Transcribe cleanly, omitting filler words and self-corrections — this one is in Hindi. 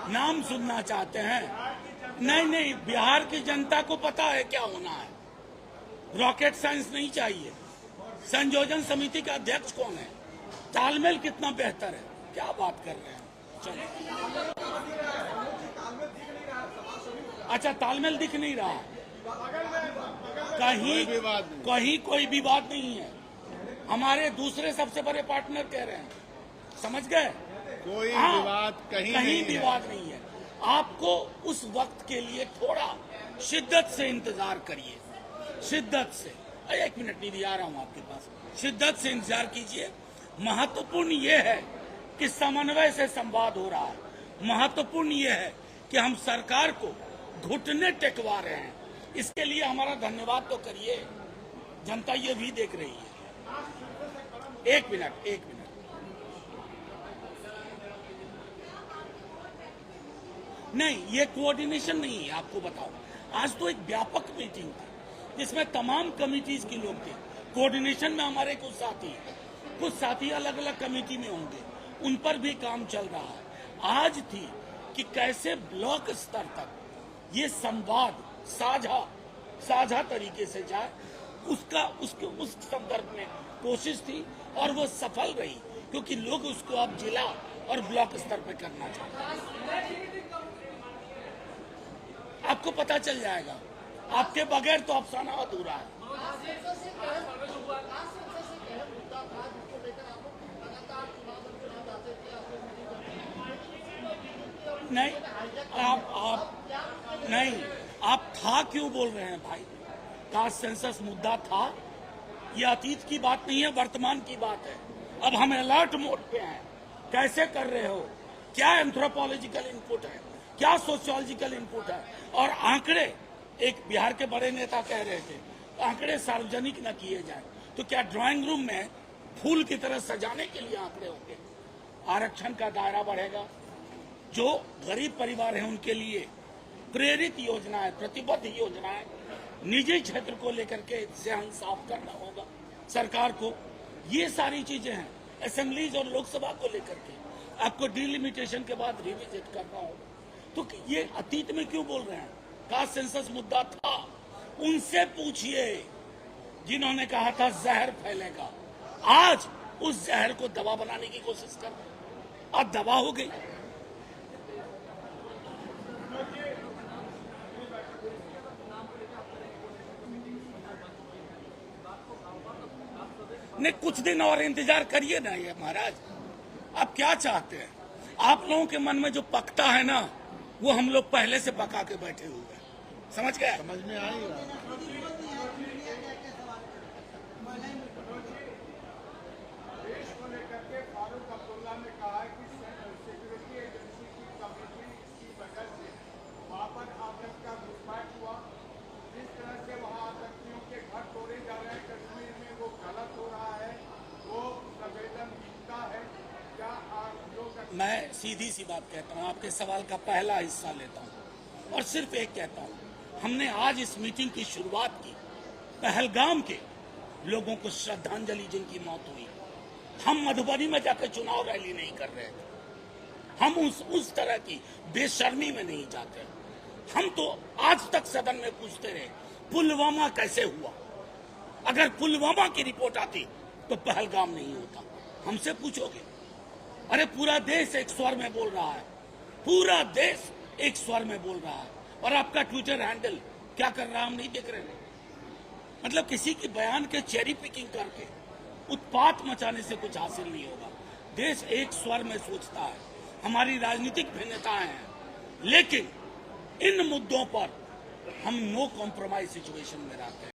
नाम सुनना चाहते हैं। नहीं, बिहार की जनता को पता है क्या होना है। रॉकेट साइंस नहीं चाहिए। संयोजन समिति का अध्यक्ष कौन है, तालमेल कितना बेहतर है, क्या बात कर रहे हैं। चलो, अच्छा, तालमेल दिख नहीं रहा, कहीं कोई विवाद नहीं है। हमारे दूसरे सबसे बड़े पार्टनर कह रहे हैं, समझ गए, कोई विवाद कहीं विवाद नहीं है। आपको उस वक्त के लिए थोड़ा शिद्दत से इंतजार करिए, शिद्दत से। एक मिनट नहीं, आ रहा हूं आपके पास। शिद्दत से इंतजार कीजिए। महत्वपूर्ण ये है कि समन्वय से संवाद हो रहा है। महत्वपूर्ण ये है कि हम सरकार को घुटने टेकवा रहे हैं। इसके लिए हमारा धन्यवाद तो करिए, जनता ये भी देख रही है। एक मिनट, नहीं, ये कोऑर्डिनेशन नहीं है। आपको बताओ, आज तो एक व्यापक मीटिंग थी जिसमें तमाम कमिटीज के लोग थे। कोऑर्डिनेशन में हमारे कुछ साथी अलग अलग कमेटी में होंगे, उन पर भी काम चल रहा है। आज थी कि कैसे ब्लॉक स्तर तक ये संवाद साझा तरीके से जाए, उस संदर्भ में कोशिश थी और वो सफल रही, क्योंकि लोग उसको अब जिला और ब्लॉक स्तर पे करना चाहते हैं। आपको पता चल जाएगा, आपके बगैर तो अफसाना अधूरा है। नहीं, आप था क्यों बोल रहे हैं भाई? कास्ट सेंसस मुद्दा था, ये अतीत की बात नहीं है, वर्तमान की बात है। अब हम अलर्ट मोड पे हैं। कैसे कर रहे हो, क्या एंथ्रोपोलॉजिकल इनपुट है, क्या सोशियोलॉजिकल इनपुट है, और आंकड़े, एक बिहार के बड़े नेता कह रहे थे आंकड़े सार्वजनिक न किए जाए, तो क्या ड्राइंग रूम में फूल की तरह सजाने के लिए आंकड़े होंगे? आरक्षण का दायरा बढ़ेगा, जो गरीब परिवार हैं उनके लिए प्रेरित योजनाएं, प्रतिबद्ध योजनाएं, निजी क्षेत्र को लेकर के जहन साफ करना होगा सरकार को। ये सारी चीजें हैं। असेंबलीज और लोकसभा को लेकर के आपको डिलिमिटेशन के बाद रिविजिट करना होगा। तो ये अतीत में क्यों बोल रहे हैं? कास्ट सेंसस मुद्दा था, उनसे पूछिए जिन्होंने कहा था जहर फैलेगा। आज उस जहर को दवा बनाने की कोशिश कर रहे हैं, अब दवा हो गई। नहीं, कुछ दिन और इंतजार करिए ना ये महाराज। आप क्या चाहते हैं? आप लोगों के मन में जो पकता है ना, वो हम लोग पहले से पका के बैठे हुए हैं। समझ गए? समझ में आई। मैं सीधी सी बात कहता हूँ, आपके सवाल का पहला हिस्सा लेता हूँ और सिर्फ एक कहता हूँ, हमने आज इस मीटिंग की शुरुआत की पहलगाम के लोगों को श्रद्धांजलि जिनकी मौत हुई। हम मधुबनी में जाकर चुनाव रैली नहीं कर रहे थे, हम उस तरह की बेशर्मी में नहीं जाते। हम तो आज तक सदन में पूछते रहे पुलवामा कैसे हुआ। अगर पुलवामा की रिपोर्ट आती तो पहलगाम नहीं होता। हमसे पूछोगे, अरे पूरा देश एक स्वर में बोल रहा है, पूरा देश एक स्वर में बोल रहा है, और आपका ट्विटर हैंडल क्या कर रहा है हम नहीं देख रहे हैं। मतलब किसी की बयान के चेरी पिकिंग करके उत्पात मचाने से कुछ हासिल नहीं होगा। देश एक स्वर में सोचता है। हमारी राजनीतिक भिन्नताएं हैं, लेकिन इन मुद्दों पर हम नो कॉम्प्रोमाइज सिचुएशन में रहते हैं।